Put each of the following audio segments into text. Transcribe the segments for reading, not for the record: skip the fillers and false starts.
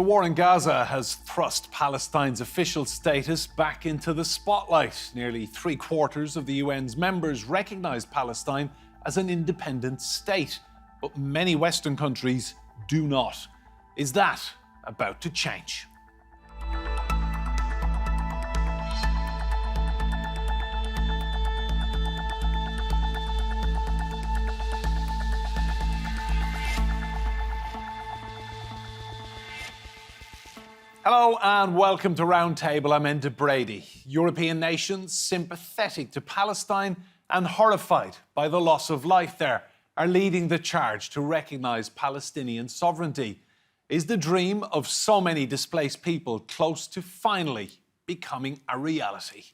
The war in Gaza has thrust Palestine's official status back into the spotlight. Nearly 3/4 of the UN's members recognise Palestine as an independent state, but many Western countries do not. Is that about to change? Hello and welcome to Roundtable. I'm Enda Brady. European nations sympathetic to Palestine and horrified by the loss of life there are leading the charge to recognise Palestinian sovereignty. Is the dream of so many displaced people close to finally becoming a reality?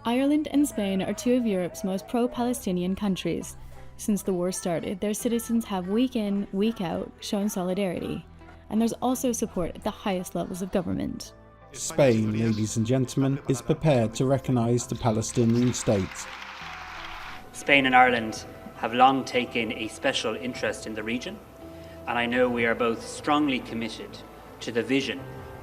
Ireland and Spain are two of Europe's most pro-Palestinian countries. Since the war started, their citizens have week in, week out shown solidarity. And there's also support at the highest levels of government. Spain, ladies and gentlemen, is prepared to recognise the Palestinian state. Spain and Ireland have long taken a special interest in the region, and I know we are both strongly committed to the vision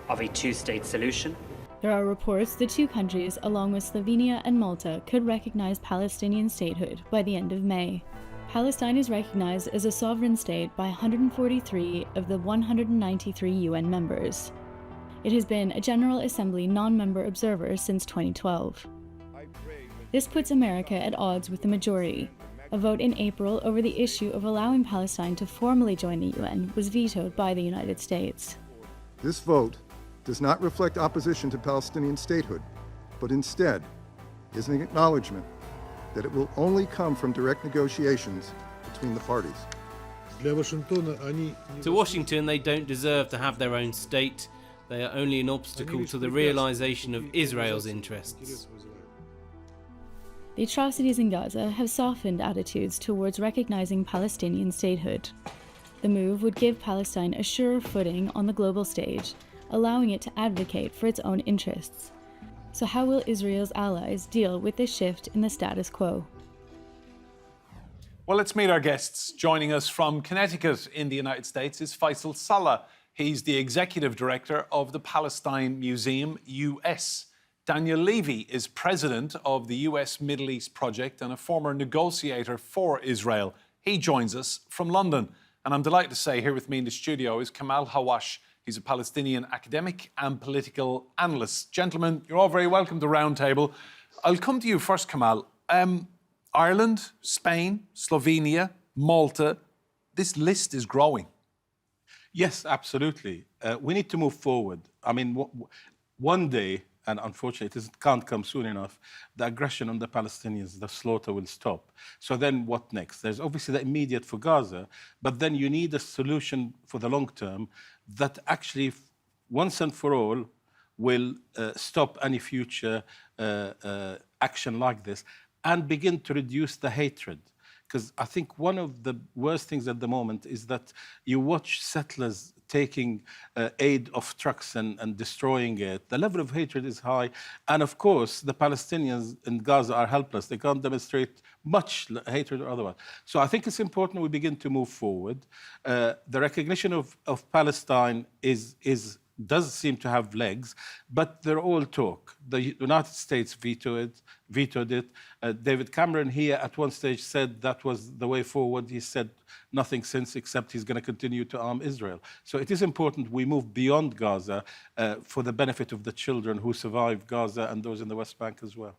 of a two-state solution. There are reports the two countries, along with Slovenia and Malta, could recognise Palestinian statehood by the end of May. Palestine is recognized as a sovereign state by 143 of the 193 UN members. It has been a General Assembly non-member observer since 2012. This puts America at odds with the majority. A vote in April over the issue of allowing Palestine to formally join the UN was vetoed by the United States. This vote does not reflect opposition to Palestinian statehood, but instead is an acknowledgement that it will only come from direct negotiations between the parties. To Washington, they don't deserve to have their own state. They are only an obstacle to the realization of Israel's interests. The atrocities in Gaza have softened attitudes towards recognizing Palestinian statehood. The move would give Palestine a surer footing on the global stage, allowing it to advocate for its own interests. So how will Israel's allies deal with this shift in the status quo? Well, let's meet our guests. Joining us from Connecticut in the United States is Faisal Saleh. He's the Executive Director of the Palestine Museum, US. Daniel Levy is President of the US Middle East Project and a former negotiator for Israel. He joins us from London. And I'm delighted to say here with me in the studio is Kamal Hawash. He's a Palestinian academic and political analyst. Gentlemen, you're all very welcome to Roundtable. I'll come to you first, Kamal. Ireland, Spain, Slovenia, Malta, this list is growing. Yes, absolutely. We need to move forward. I mean, one day, and unfortunately it can't come soon enough, the aggression on the Palestinians, the slaughter will stop. So then what next? There's obviously the immediate for Gaza, but then you need a solution for the long term that actually, once and for all, will stop any future action like this and begin to reduce the hatred. Because I think one of the worst things at the moment is that you watch settlers taking aid of trucks and destroying it. The level of hatred is high. And of course, the Palestinians in Gaza are helpless. They can't demonstrate much hatred or otherwise. So I think it's important we begin to move forward. The recognition of Palestine does seem to have legs, but they're all talk. The United States vetoed it. David Cameron here at one stage said that was the way forward. He said nothing since, except he's going to continue to arm Israel. So it is important we move beyond Gaza for the benefit of the children who survived Gaza and those in the West Bank as well.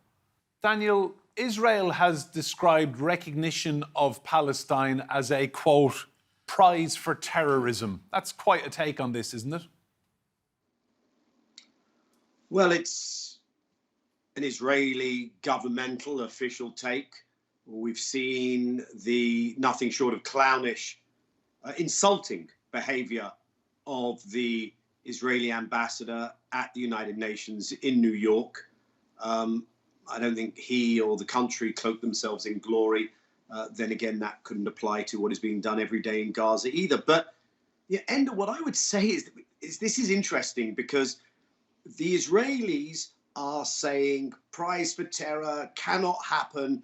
Daniel, Israel has described recognition of Palestine as a, quote, prize for terrorism. That's quite a take on this, isn't it? Well, it's an Israeli governmental official take. We've seen the nothing short of clownish, insulting behavior of the Israeli ambassador at the United Nations in New York. I don't think he or the country cloak themselves in glory. Then again, that couldn't apply to what is being done every day in Gaza either. But yeah, Enda, what I would say is this is interesting because the Israelis are saying prize for terror cannot happen,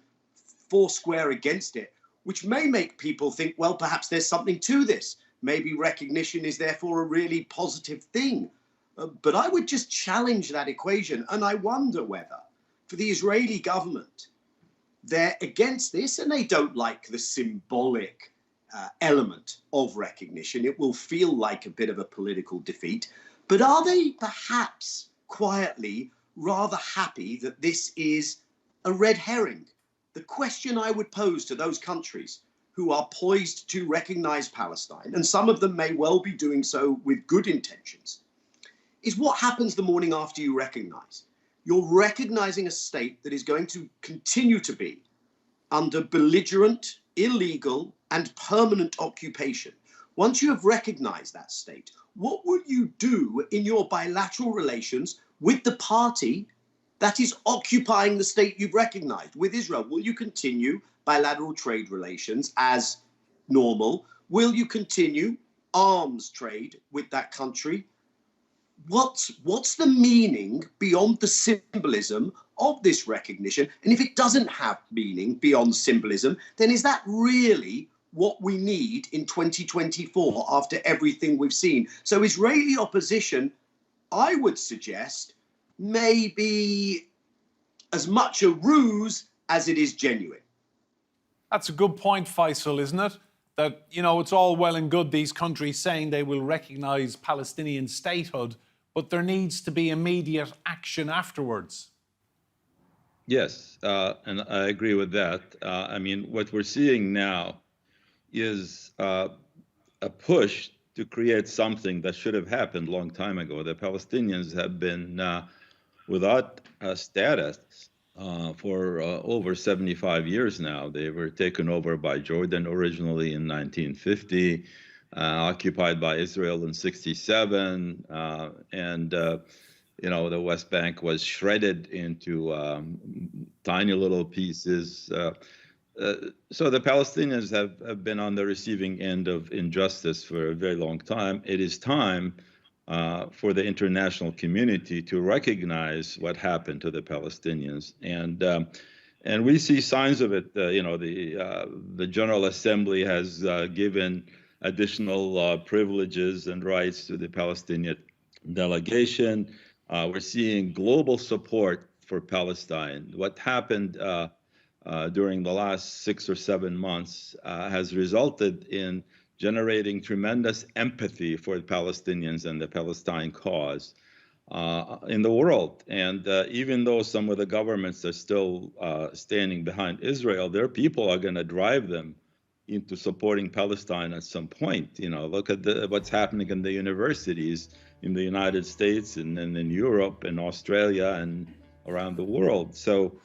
foursquare against it, which may make people think, well, perhaps there's something to this. Maybe recognition is therefore a really positive thing. But I would just challenge that equation. And I wonder whether, for the Israeli government, they're against this and they don't like the symbolic element of recognition. It will feel like a bit of a political defeat. But are they perhaps quietly rather happy that this is a red herring? The question I would pose to those countries who are poised to recognize Palestine, and some of them may well be doing so with good intentions, is what happens the morning after you recognize? You're recognizing a state that is going to continue to be under belligerent, illegal, and permanent occupation. Once you have recognized that state, what will you do in your bilateral relations with the party that is occupying the state you've recognized, with Israel? Will you continue bilateral trade relations as normal? Will you continue arms trade with that country? What's the meaning beyond the symbolism of this recognition? And if it doesn't have meaning beyond symbolism, then is that really what we need in 2024 after everything we've seen? So Israeli opposition, I would suggest, may be as much a ruse as it is genuine. That's a good point, Faisal, isn't it? That, you know, it's all well and good these countries saying they will recognise Palestinian statehood, but there needs to be immediate action afterwards. Yes, and I agree with that. I mean, what we're seeing now is a push to create something that should have happened a long time ago. The Palestinians have been without status for over 75 years now. They were taken over by Jordan originally in 1950, occupied by Israel in 67, and you know, the West Bank was shredded into tiny little pieces. So the Palestinians have been on the receiving end of injustice for a very long time. It is time for the international community to recognize what happened to the Palestinians, and we see signs of it. You know, the General Assembly has given additional privileges and rights to the Palestinian delegation. We're seeing global support for Palestine. What happened during the last 6 or 7 months has resulted in generating tremendous empathy for the Palestinians and the Palestine cause in the world. And even though some of the governments are still standing behind Israel, their people are going to drive them into supporting Palestine at some point. You know, look at what's happening in the universities in the United States and in Europe and Australia and around the world. So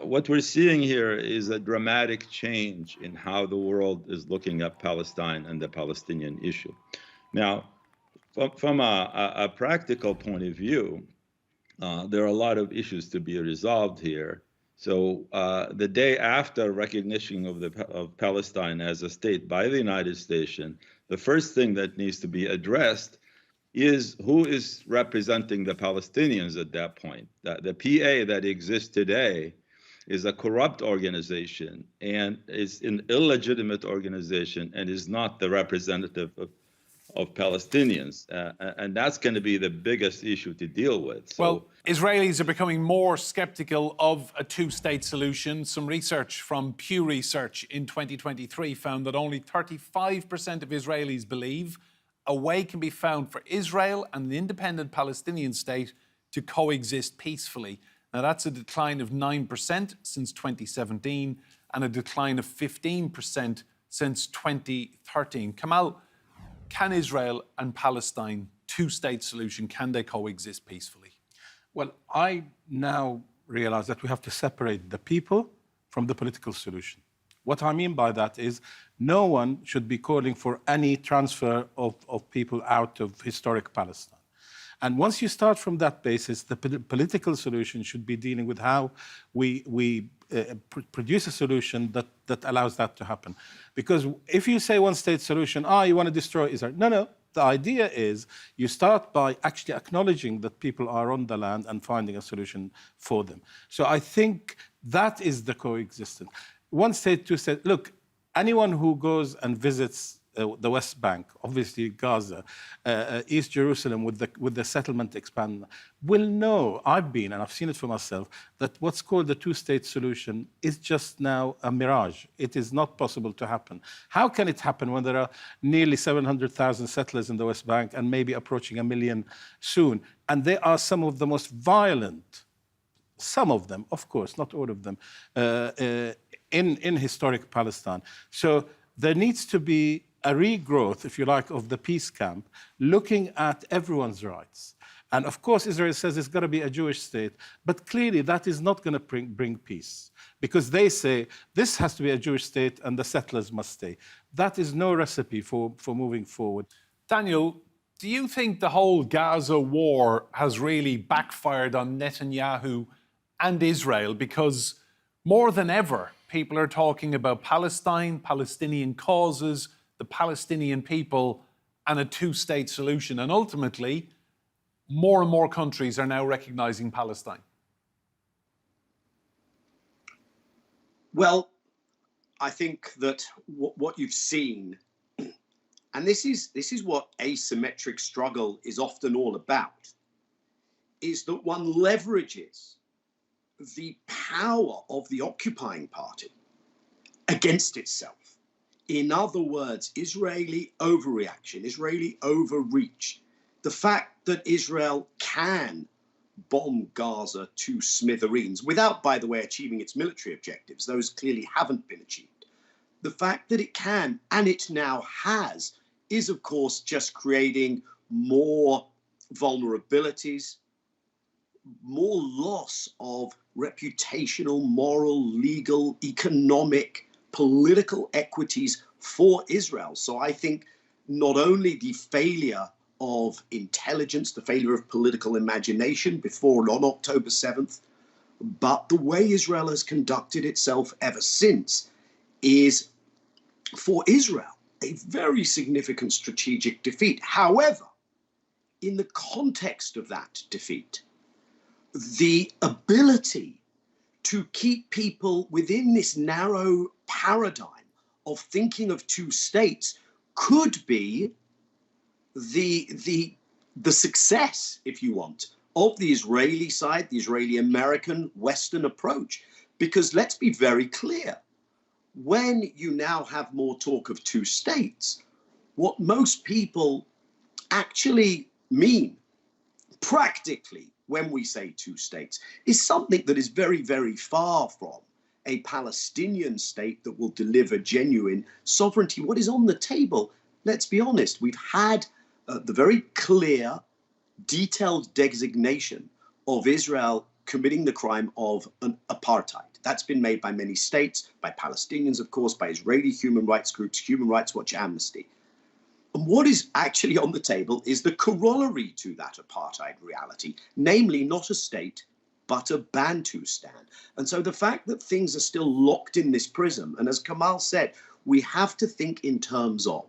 what we're seeing here is a dramatic change in how the world is looking at Palestine and the Palestinian issue. Now, from a practical point of view, there are a lot of issues to be resolved here. So the day after recognition of Palestine as a state by the United States, the first thing that needs to be addressed is who is representing the Palestinians at that point. The PA that exists today is a corrupt organization and is an illegitimate organization and is not the representative of Palestinians. And that's going to be the biggest issue to deal with. So, well, Israelis are becoming more skeptical of a two-state solution. Some research from Pew Research in 2023 found that only 35% of Israelis believe a way can be found for Israel and an independent Palestinian state to coexist peacefully. Now, that's a decline of 9% since 2017 and a decline of 15% since 2013. Kamal, can Israel and Palestine, two-state solution, can they coexist peacefully? Well, I now realize that we have to separate the people from the political solution. What I mean by that is no one should be calling for any transfer of people out of historic Palestine. And once you start from that basis, the political solution should be dealing with how we produce a solution that allows that to happen. Because if you say one-state solution, you want to destroy Israel. No. The idea is you start by actually acknowledging that people are on the land and finding a solution for them. So I think that is the coexistence. One state, two state. Look, anyone who goes and visits the West Bank, obviously Gaza, East Jerusalem with the settlement expanding, will know, I've seen it for myself, that what's called the two-state solution is just now a mirage. It is not possible to happen. How can it happen when there are nearly 700,000 settlers in the West Bank and maybe approaching 1 million soon? And they are some of the most violent, some of them, of course, not all of them, in historic Palestine. So there needs to be a regrowth, if you like, of the peace camp, looking at everyone's rights. And of course, Israel says it's got to be a Jewish state, but clearly that is not going to bring peace, because they say this has to be a Jewish state and the settlers must stay. That is no recipe for moving forward. Daniel, do you think the whole Gaza war has really backfired on Netanyahu and Israel? Because more than ever, people are talking about Palestine, Palestinian causes, the Palestinian people, and a two-state solution. And ultimately, more and more countries are now recognizing Palestine. Well, I think that what you've seen, and this is what asymmetric struggle is often all about, is that one leverages the power of the occupying party against itself. In other words, Israeli overreaction, Israeli overreach, the fact that Israel can bomb Gaza to smithereens without, by the way, achieving its military objectives. Those clearly haven't been achieved. The fact that it can, and it now has, is of course just creating more vulnerabilities, more loss of reputational, moral, legal, economic, political equities for Israel. So I think not only the failure of intelligence, the failure of political imagination before and on October 7th, but the way Israel has conducted itself ever since is, for Israel, a very significant strategic defeat. However, in the context of that defeat, the ability to keep people within this narrow paradigm of thinking of two states could be the success, if you want, of the Israeli side, the Israeli-American Western approach. Because let's be very clear, when you now have more talk of two states, what most people actually mean practically when we say two states is something that is very, very far from a Palestinian state that will deliver genuine sovereignty. What is on the table, let's be honest, we've had the very clear, detailed designation of Israel committing the crime of an apartheid. That's been made by many states, by Palestinians, of course, by Israeli human rights groups, Human Rights Watch, Amnesty. And what is actually on the table is the corollary to that apartheid reality, namely not a state, but a Bantustan. And so the fact that things are still locked in this prism, and as Kamal said, we have to think in terms of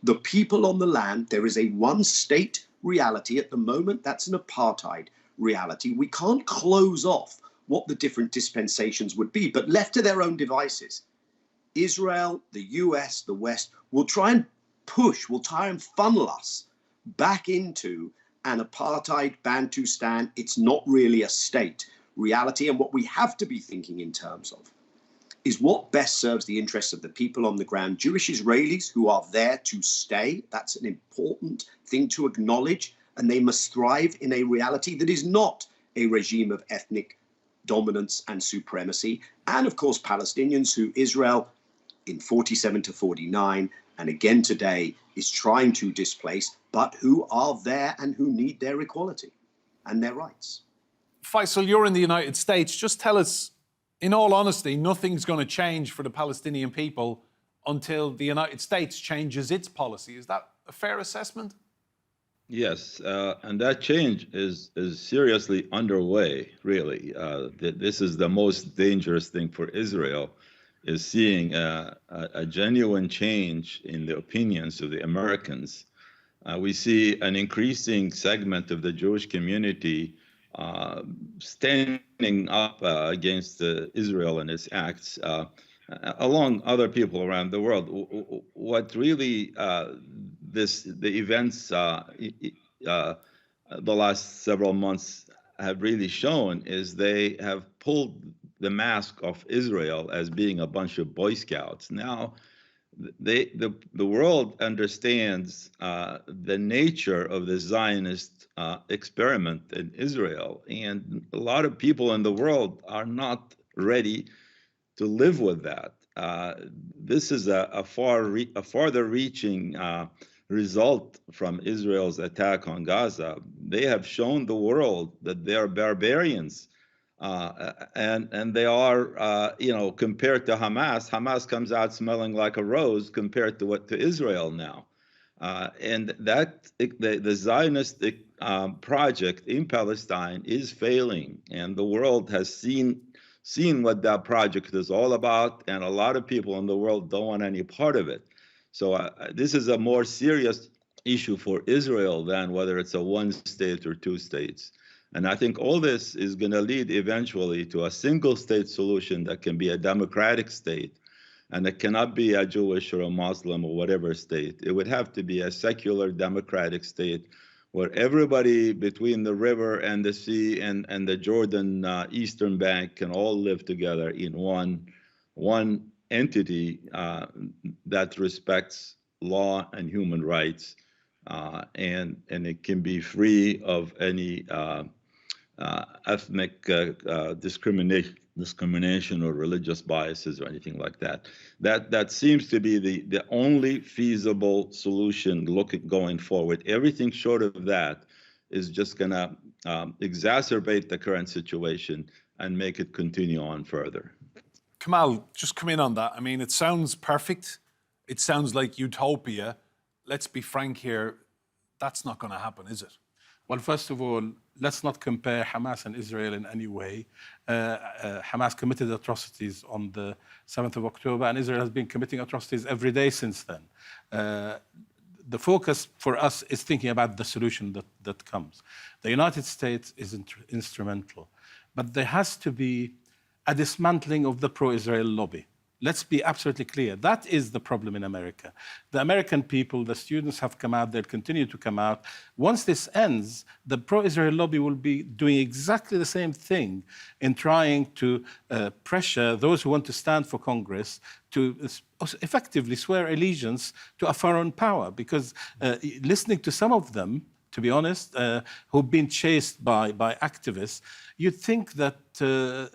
the people on the land. There is a one-state reality at the moment. That's an apartheid reality. We can't close off what the different dispensations would be, but left to their own devices, Israel, the US, the West will try and funnel us back into an apartheid Bantustan. It's not really a state reality. And what we have to be thinking in terms of is what best serves the interests of the people on the ground, Jewish Israelis who are there to stay. That's an important thing to acknowledge. And they must thrive in a reality that is not a regime of ethnic dominance and supremacy. And of course, Palestinians who Israel in 47 to 49 and again today is trying to displace, but who are there and who need their equality and their rights. Faisal, you're in the United States. Just tell us, in all honesty, nothing's going to change for the Palestinian people until the United States changes its policy. Is that a fair assessment? Yes, and that change is seriously underway, really. This is the most dangerous thing for Israel, is seeing a genuine change in the opinions of the Americans. We see an increasing segment of the Jewish community standing up against Israel and its acts. along other people around the world. What really the events the last several months have really shown is they have pulled the mask off Israel as being a bunch of Boy Scouts. Now, the world understands the nature of the Zionist experiment in Israel, and a lot of people in the world are not ready to live with that. This is a farther-reaching result from Israel's attack on Gaza. They have shown the world that they are barbarians, and they are, compared to Hamas. Hamas comes out smelling like a rose compared to Israel now, and that the Zionist project in Palestine is failing, and the world has seen what that project is all about, and a lot of people in the world don't want any part of it. So this is a more serious issue for Israel than whether it's a one state or two states. And I think all this is going to lead eventually to a single state solution that can be a democratic state, and it cannot be a Jewish or a Muslim or whatever state. It would have to be a secular democratic state where everybody between the river and the sea and the Jordan eastern bank can all live together in one entity that respects law and human rights, and it can be free of any ethnic discrimination or religious biases or anything like that. That seems to be the only feasible solution going forward. Everything short of that is just going to exacerbate the current situation and make it continue on further. Kamal, just come in on that. I mean, it sounds perfect. It sounds like utopia. Let's be frank here. That's not going to happen, is it? Well, first of all, let's not compare Hamas and Israel in any way. Hamas committed atrocities on the 7th of October, and Israel has been committing atrocities every day since then. The focus for us is thinking about the solution that comes. The United States is instrumental, but there has to be a dismantling of the pro-Israel lobby. Let's be absolutely clear. That is the problem in America. The American people, the students have come out, they'll continue to come out. Once this ends, the pro-Israel lobby will be doing exactly the same thing in trying to pressure those who want to stand for Congress to effectively swear allegiance to a foreign power. Because listening to some of them, to be honest, who've been chased by activists, you'd think that their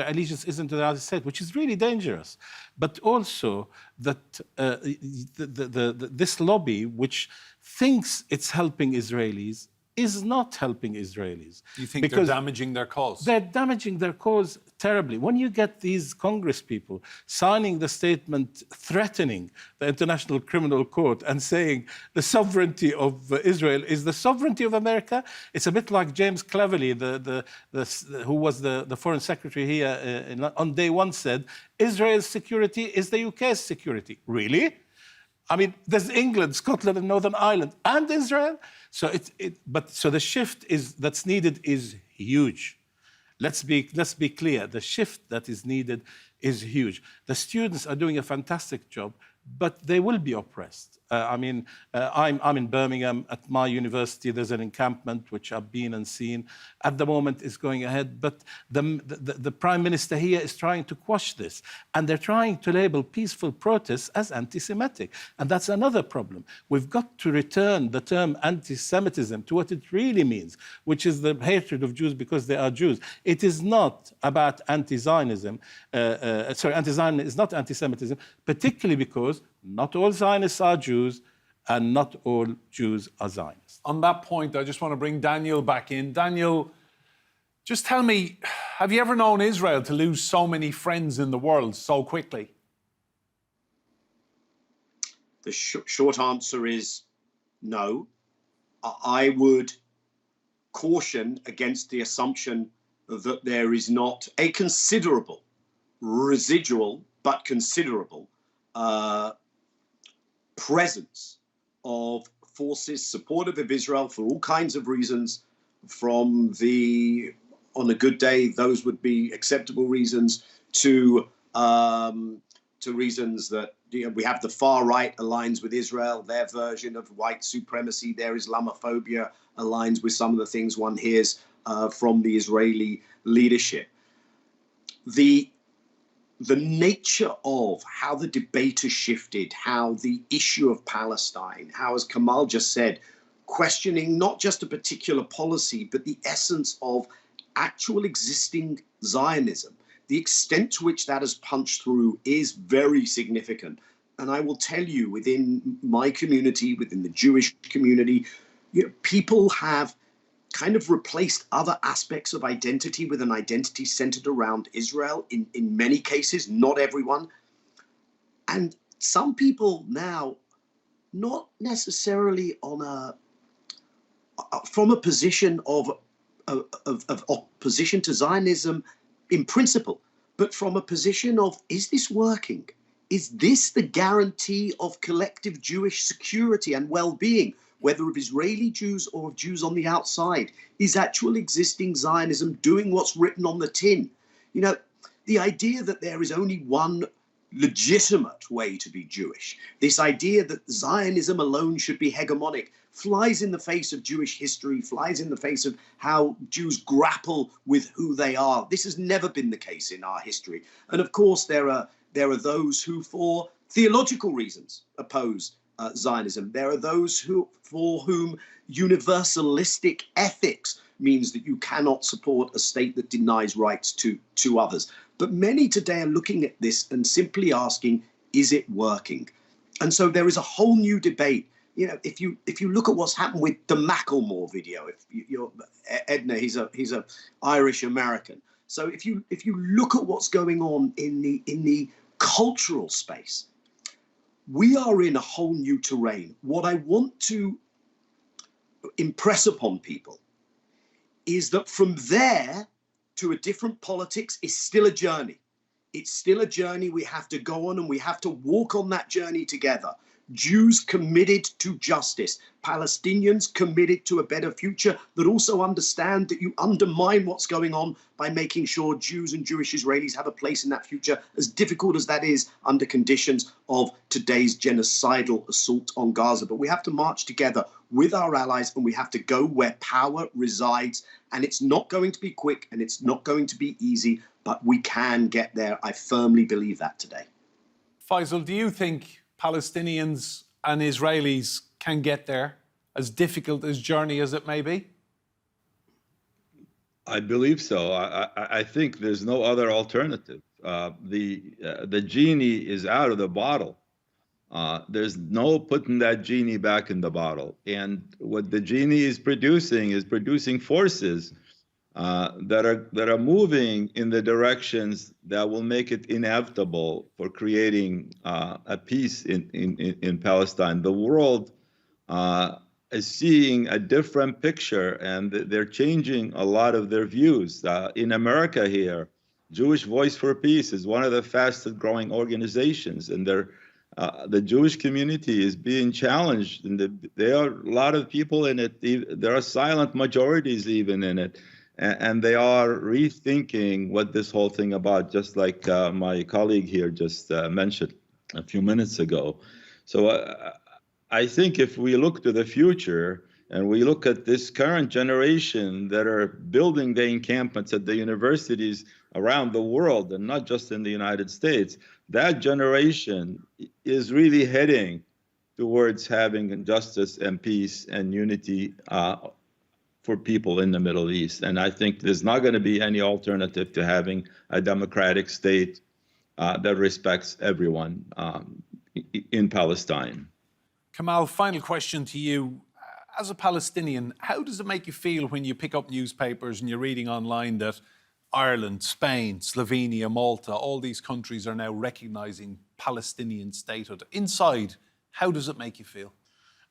allegiance isn't to the United States, which is really dangerous. But also that this lobby, which thinks it's helping Israelis, is not helping Israelis. You think they're damaging their cause? They're damaging their cause terribly. When you get these Congress people signing the statement threatening the International Criminal Court and saying the sovereignty of Israel is the sovereignty of America, it's a bit like James Cleverly, who was the foreign secretary here on day one, said, Israel's security is the UK's security. Really? I mean, there's England, Scotland, and Northern Ireland, and Israel. So so the shift that's needed is huge. Let's be clear. The shift that is needed is huge. The students are doing a fantastic job, but they will be oppressed. I'm in Birmingham. At my university, there's an encampment which I've been and seen. At the moment, it's going ahead, but the Prime Minister here is trying to quash this, and they're trying to label peaceful protests as anti-Semitic, and that's another problem. We've got to return the term anti-Semitism to what it really means, which is the hatred of Jews because they are Jews. It is not about anti-Zionism. Anti-Zionism is not anti-Semitism, particularly because not all Zionists are Jews, and not all Jews are Zionists. On that point, I just want to bring Daniel back in. Daniel, just tell me, have you ever known Israel to lose so many friends in the world so quickly? The short answer is no. I would caution against the assumption that there is not a considerable, residual, but considerable presence of forces supportive of Israel for all kinds of reasons. On a good day, those would be acceptable reasons, to to reasons that we have the far right aligns with Israel, their version of white supremacy, their Islamophobia aligns with some of the things one hears from the Israeli leadership. The nature of how the debate has shifted, how the issue of Palestine, how, as Kamal just said, questioning not just a particular policy, but the essence of actual existing Zionism, the extent to which that has punched through is very significant. And I will tell you, within my community, within the Jewish community, people have kind of replaced other aspects of identity with an identity centered around Israel in many cases, not everyone. And some people now, not necessarily from a position of opposition to Zionism in principle, but from a position of, is this working? Is this the guarantee of collective Jewish security and well-being, whether of Israeli Jews or of Jews on the outside? Is actual existing Zionism doing what's written on the tin? The idea that there is only one legitimate way to be Jewish, this idea that Zionism alone should be hegemonic, flies in the face of Jewish history, flies in the face of how Jews grapple with who they are. This has never been the case in our history. And of course, there are those who, for theological reasons, oppose Zionism. There are those for whom universalistic ethics means that you cannot support a state that denies rights to others. But many today are looking at this and simply asking, is it working? And so there is a whole new debate. If you look at what's happened with the Macklemore video, Edna, he's a Irish American. So if you look at what's going on in the cultural space, we are in a whole new terrain. What I want to impress upon people is that from there to a different politics is still a journey. It's still a journey we have to go on, and we have to walk on that journey together. Jews committed to justice, Palestinians committed to a better future, that also understand that you undermine what's going on by making sure Jews and Jewish Israelis have a place in that future, as difficult as that is under conditions of today's genocidal assault on Gaza. But we have to march together with our allies, and we have to go where power resides. And it's not going to be quick, and it's not going to be easy, but we can get there. I firmly believe that today. Faisal, do you think Palestinians and Israelis can get there, as difficult a journey as it may be? I believe so. I think there's no other alternative. The genie is out of the bottle. There's no putting that genie back in the bottle. And what the genie is producing forces that are moving in the directions that will make it inevitable for creating a peace in Palestine. The world is seeing a different picture, and they're changing a lot of their views. In America here, Jewish Voice for Peace is one of the fastest growing organizations, and the Jewish community is being challenged, and there are a lot of people in it. There are silent majorities even in it. And they are rethinking what this whole thing about, just like my colleague here just mentioned a few minutes ago. So I think if we look to the future and we look at this current generation that are building the encampments at the universities around the world, and not just in the United States, that generation is really heading towards having justice and peace and unity for people in the Middle East. And I think there's not going to be any alternative to having a democratic state that respects everyone in Palestine. Kamal, final question to you. As a Palestinian, how does it make you feel when you pick up newspapers and you're reading online that Ireland, Spain, Slovenia, Malta, all these countries are now recognizing Palestinian statehood? Inside, how does it make you feel?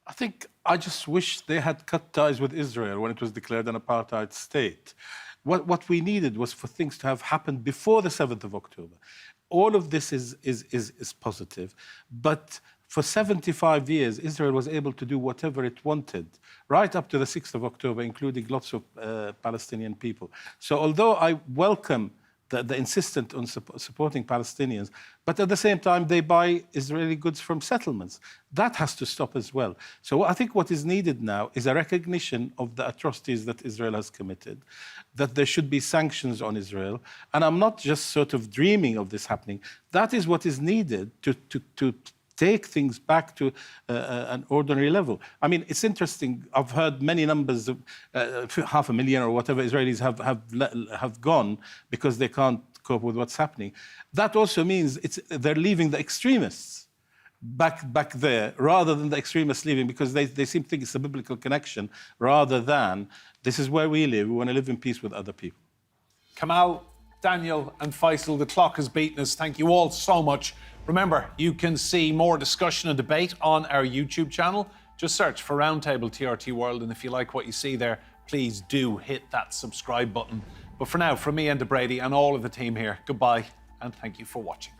I think I just wish they had cut ties with Israel when it was declared an apartheid state. What we needed was for things to have happened before the 7th of October. All of this is positive, but for 75 years, Israel was able to do whatever it wanted, right up to the 6th of October, including lots of Palestinian people. So although I welcome the insistent on supporting Palestinians, but at the same time they buy Israeli goods from settlements. That has to stop as well. So I think what is needed now is a recognition of the atrocities that Israel has committed, that there should be sanctions on Israel. And I'm not just sort of dreaming of this happening. That is what is needed to take things back to an ordinary level. I mean, it's interesting. I've heard many numbers of 500,000 or whatever Israelis have gone because they can't cope with what's happening. That also means they're leaving the extremists back there rather than the extremists leaving, because they seem to think it's a biblical connection rather than this is where we live. We want to live in peace with other people. Kamal, Daniel and Faisal, the clock has beaten us. Thank you all so much. Remember, you can see more discussion and debate on our YouTube channel. Just search for Roundtable TRT World, and if you like what you see there, please do hit that subscribe button. But for now, from me and Brady and all of the team here, goodbye and thank you for watching.